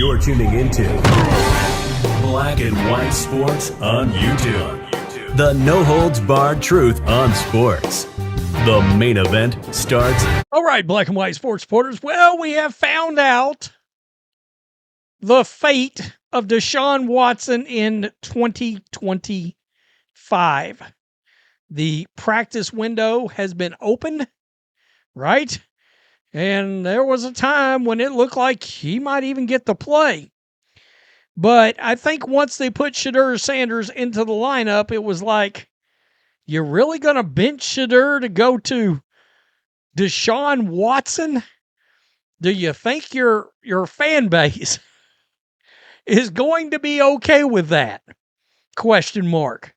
You're tuning into Black and White Sports on YouTube. The no-holds-barred truth on sports. The main event starts. All right, Black and White Sports supporters. Well, we have found out the fate of Deshaun Watson in 2025. The practice window has been opened, right? And there was a time when it looked like he might even get to play. But I think once they put Shedeur Sanders into the lineup, it was like, you're really going to bench Shedeur to go to Deshaun Watson? Do you think your fan base is going to be okay with that? Question mark.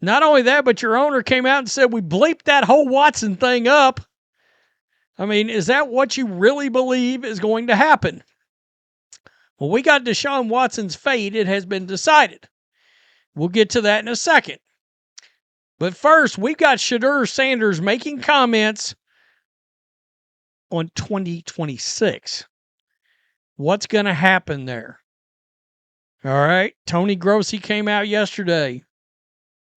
Not only that, but your owner came out and said, we bleeped that whole Watson thing up. I mean, is that what you really believe is going to happen? Well, we got Deshaun Watson's fate. It has been decided. We'll get to that in a second. But first, we've got Shedeur Sanders making comments on 2026. What's going to happen there? All right. Tony Grossi came out yesterday,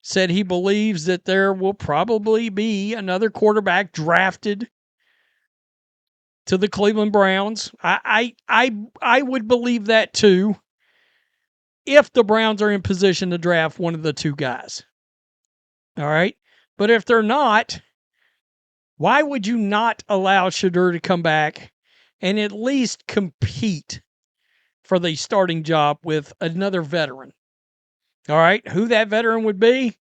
said he believes that there will probably be another quarterback drafted to the Cleveland Browns. I would believe that too, if the Browns are in position to draft one of the two guys. All right. But if they're not, why would you not allow Shedeur to come back and at least compete for the starting job with another veteran? All right. Who that veteran would be,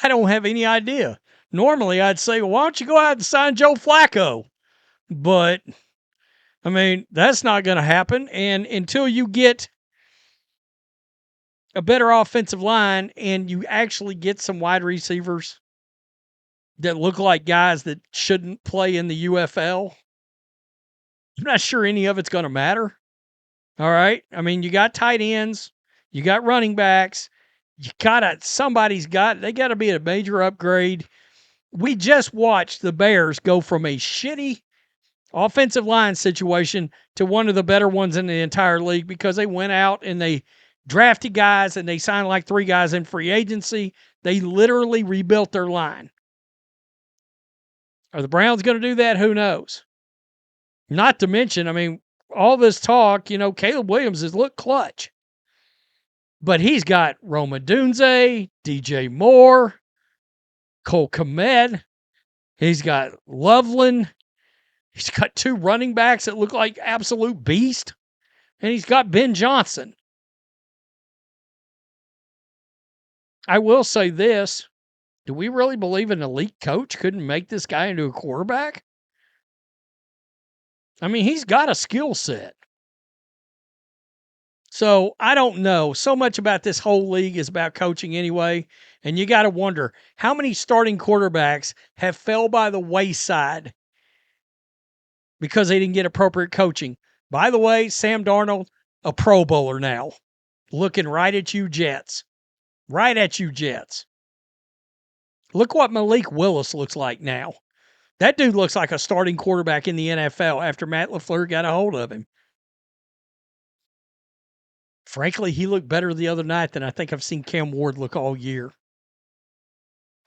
I don't have any idea. Normally, I'd say, well, why don't you go out and sign Joe Flacco? But, I mean, that's not going to happen. And until you get a better offensive line and you actually get some wide receivers that look like guys that shouldn't play in the UFL, I'm not sure any of it's going to matter. All right. I mean, you got tight ends, you got running backs, they got to be a major upgrade. We just watched the Bears go from a shitty offensive line situation to one of the better ones in the entire league because they went out and they drafted guys and they signed like 3 guys in free agency. They literally rebuilt their line. Are the Browns going to do that? Who knows? Not to mention, I mean, all this talk, Caleb Williams has looked clutch. But he's got Rome Odunze, DJ Moore, Cole Kmet. He's got Loveland. He's got 2 running backs that look like absolute beast. And he's got Ben Johnson. I will say this. Do we really believe an elite coach couldn't make this guy into a quarterback? I mean, he's got a skill set. So, I don't know. So much about this whole league is about coaching anyway. And you got to wonder, how many starting quarterbacks have fell by the wayside because they didn't get appropriate coaching? By the way, Sam Darnold, a Pro Bowler now. Looking right at you, Jets. Right at you, Jets. Look what Malik Willis looks like now. That dude looks like a starting quarterback in the NFL after Matt LaFleur got a hold of him. Frankly, he looked better the other night than I think I've seen Cam Ward look all year.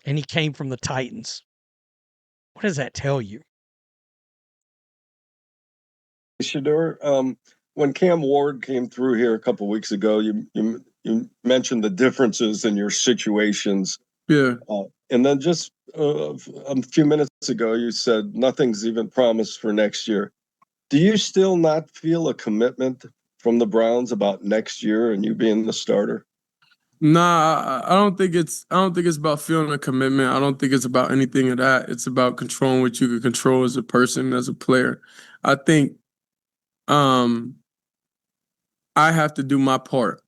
And he came from the Titans. What does that tell you? Shedeur, when Cam Ward came through here a couple of weeks ago, you mentioned the differences in your situations. Yeah. And then just a few minutes ago, you said nothing's even promised for next year. Do you still not feel a commitment from the Browns about next year and you being the starter? Nah, I don't think it's about feeling a commitment. I don't think it's about anything of that. It's about controlling what you can control as a person, as a player. I think I have to do my part.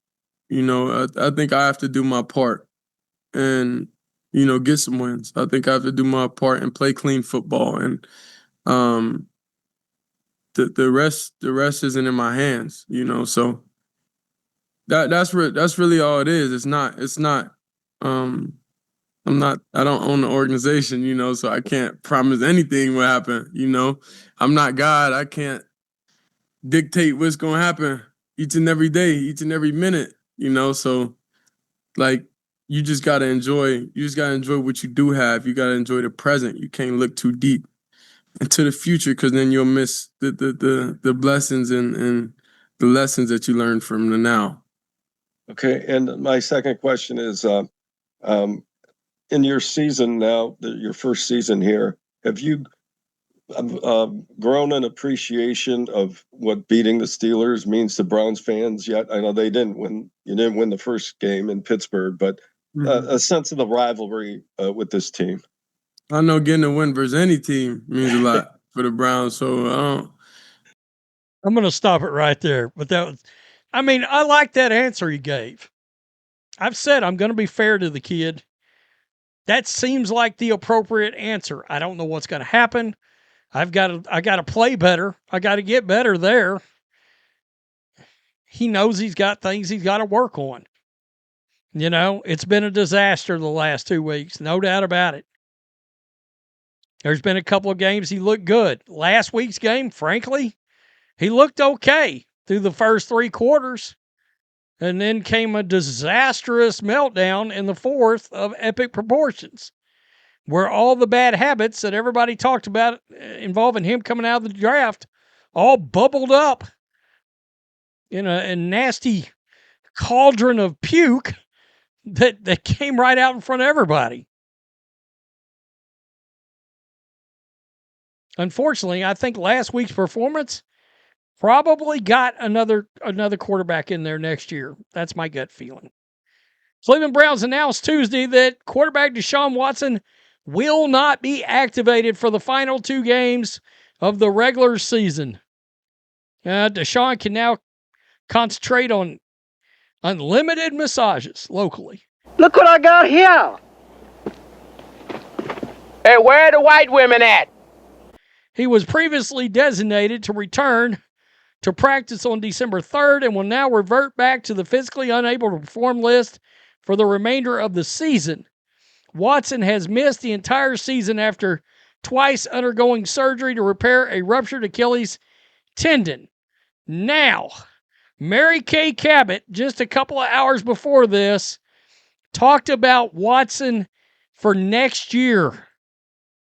I think I have to do my part and, get some wins. I think I have to do my part and play clean football. And the rest isn't in my hands, so that's really all it is. It's not I don't own the organization, so I can't promise anything will happen, I'm not God. I can't dictate what's going to happen each and every day, each and every minute, so like you just got to enjoy what you do have. You got to enjoy the present. You can't look too deep into the future, because then you'll miss the blessings and the lessons that you learned from the now. Okay, and my second question is, in your season now, your first season here, have you grown an appreciation of what beating the Steelers means to Browns fans yet? I know you didn't win the first game in Pittsburgh, but a sense of the rivalry with this team. I know getting a win versus any team means a lot for the Browns, so I'm going to stop it right there. But I like that answer you gave. I've said I'm going to be fair to the kid. That seems like the appropriate answer. I don't know what's going to happen. I got to play better. I got to get better there. He knows he's got things he's got to work on. It's been a disaster the last 2 weeks, no doubt about it. There's been a couple of games he looked good. Last week's game, frankly, he looked okay through the first 3 quarters. And then came a disastrous meltdown in the fourth of epic proportions, where all the bad habits that everybody talked about involving him coming out of the draft all bubbled up in a nasty cauldron of puke that came right out in front of everybody. Unfortunately, I think last week's performance probably got another quarterback in there next year. That's my gut feeling. Cleveland Browns announced Tuesday that quarterback Deshaun Watson will not be activated for the final 2 games of the regular season. Deshaun can now concentrate on unlimited massages locally. Look what I got here! Hey, where are the white women at? He was previously designated to return to practice on December 3rd and will now revert back to the physically unable to perform list for the remainder of the season. Watson has missed the entire season after twice undergoing surgery to repair a ruptured Achilles tendon. Now, Mary Kay Cabot, just a couple of hours before this, talked about Watson for next year.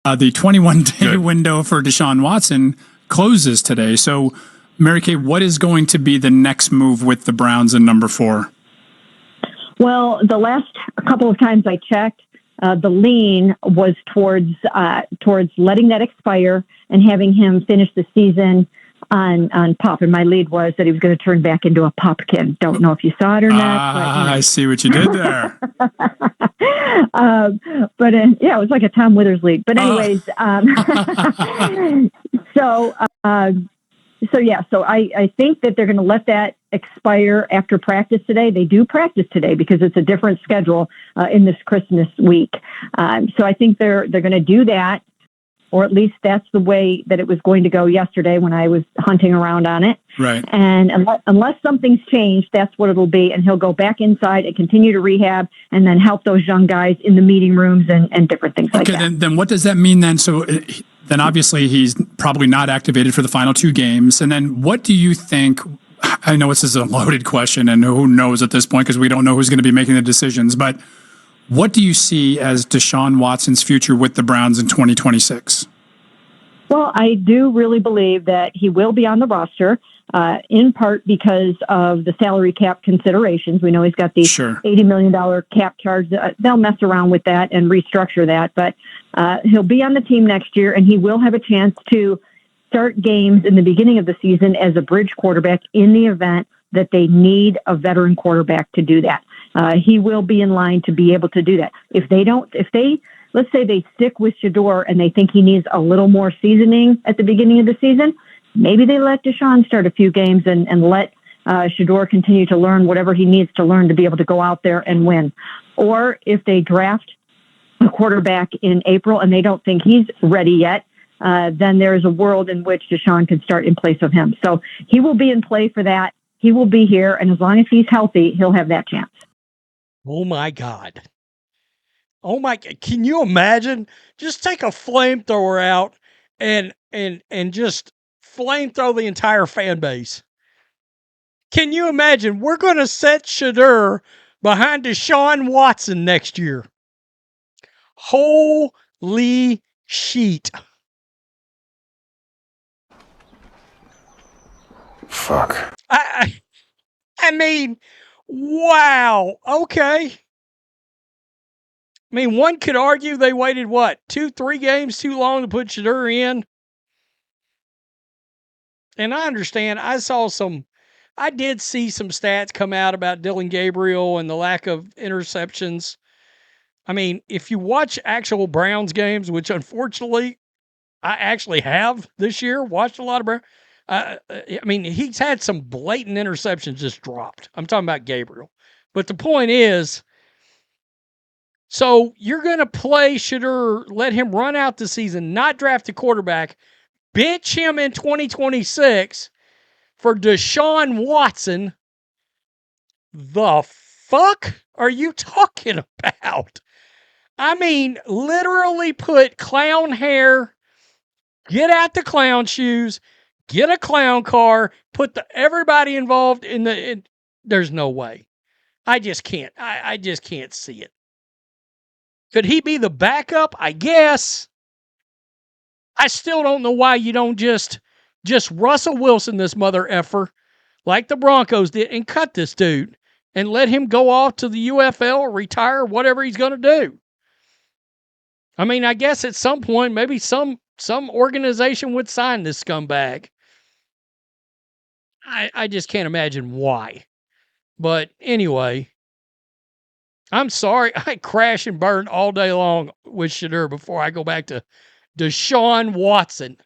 The 21-day window for Deshaun Watson closes today. So, Mary Kay, what is going to be the next move with the Browns in number 4? Well, the last couple of times I checked, the lean was towards letting that expire and having him finish the season on PUP. And my lead was that he was going to turn back into a pupkin. Don't know if you saw it or not. But, I see what you did there. It was like a Tom Withers lead. But anyways, So I think that they're going to let that expire after practice today. They do practice today because it's a different schedule in this Christmas week. So I think they're going to do that, or at least that's the way that it was going to go yesterday when I was hunting around on it. Right. And unless something's changed, that's what it'll be. And he'll go back inside and continue to rehab and then help those young guys in the meeting rooms and different things like that. Okay, then what does that mean then? So then obviously he's probably not activated for the final 2 games. And then what do you think? I know this is a loaded question and who knows at this point because we don't know who's going to be making the decisions, but what do you see as Deshaun Watson's future with the Browns in 2026? Well, I do really believe that he will be on the roster, in part because of the salary cap considerations. We know he's got the $80 million cap charge. They'll mess around with that and restructure that, but he'll be on the team next year, and he will have a chance to start games in the beginning of the season as a bridge quarterback in the event that they need a veteran quarterback to do that. He will be in line to be able to do that. Let's say they stick with Shedeur and they think he needs a little more seasoning at the beginning of the season, maybe they let Deshaun start a few games and let Shedeur continue to learn whatever he needs to learn to be able to go out there and win. Or if they draft a quarterback in April and they don't think he's ready yet, then there is a world in which Deshaun can start in place of him. So he will be in play for that. He will be here, and as long as he's healthy, he'll have that chance. Oh, my God. Oh, my God. Can you imagine? Just take a flamethrower out and just flamethrow the entire fan base. Can you imagine? We're going to set Shedeur behind Deshaun Watson next year. Holy shit. Fuck. I mean, wow. Okay. I mean, one could argue they waited, 2-3 games too long to put Shedeur in? And I understand. I did see some stats come out about Dylan Gabriel and the lack of interceptions. I mean, if you watch actual Browns games, which unfortunately I actually have this year, watched a lot of Browns. I mean, he's had some blatant interceptions just dropped. I'm talking about Gabriel. But the point is, so you're going to play Shedeur, let him run out the season, not draft a quarterback, bench him in 2026 for Deshaun Watson. The fuck are you talking about? I mean, literally put clown hair, get out the clown shoes, get a clown car, put everybody involved in there's no way. I just can't. I just can't see it. Could he be the backup? I guess. I still don't know why you don't just Russell Wilson this mother effer like the Broncos did and cut this dude and let him go off to the UFL or retire, whatever he's going to do. I mean, I guess at some point, maybe some organization would sign this scumbag. I just can't imagine why. But anyway, I'm sorry. I crash and burn all day long with Shedeur before I go back to Deshaun Watson.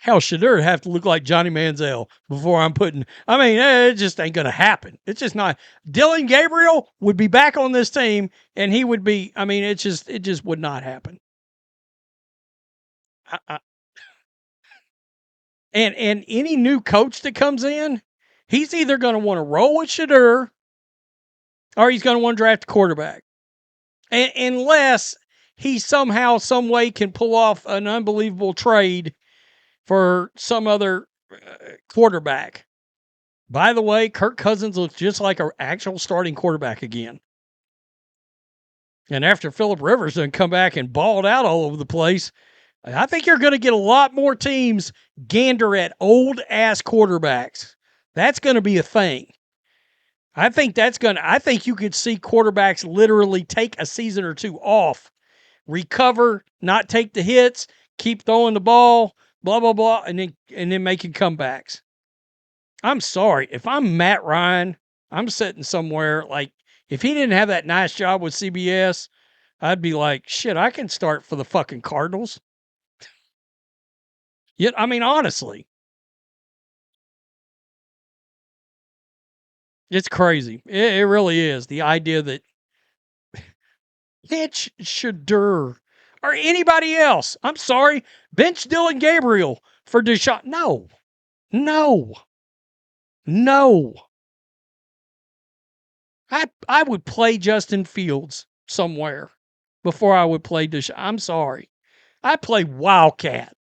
Hell, Shedeur would have to look like Johnny Manziel before I'm putting. I mean, it just ain't going to happen. It's just not. Dylan Gabriel would be back on this team, and he would be. I mean, it just would not happen. And any new coach that comes in, he's either going to want to roll with Shedeur, or he's going to want to draft a quarterback, unless he somehow, some way, can pull off an unbelievable trade for some other quarterback. By the way, Kirk Cousins looks just like an actual starting quarterback again. And after Phillip Rivers done come back and balled out all over the place, I think you're going to get a lot more teams gander at old-ass quarterbacks. That's going to be a thing. I think you could see quarterbacks literally take a season or two off, recover, not take the hits, keep throwing the ball, blah, blah, blah, and then making comebacks. I'm sorry. If I'm Matt Ryan, I'm sitting somewhere, like, if he didn't have that nice job with CBS, I'd be like, shit, I can start for the fucking Cardinals. Yet, I mean, honestly. It's crazy. It really is. The idea that bench Shedeur or anybody else. I'm sorry. Bench Dylan Gabriel for Deshaun. No. I would play Justin Fields somewhere before I would play Deshaun. I'm sorry. I play Wildcat.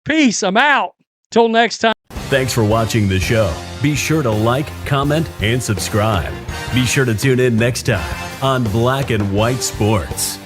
Peace. I'm out. Till next time. Thanks for watching the show. Be sure to like, comment, and subscribe. Be sure to tune in next time on Black and White Sports.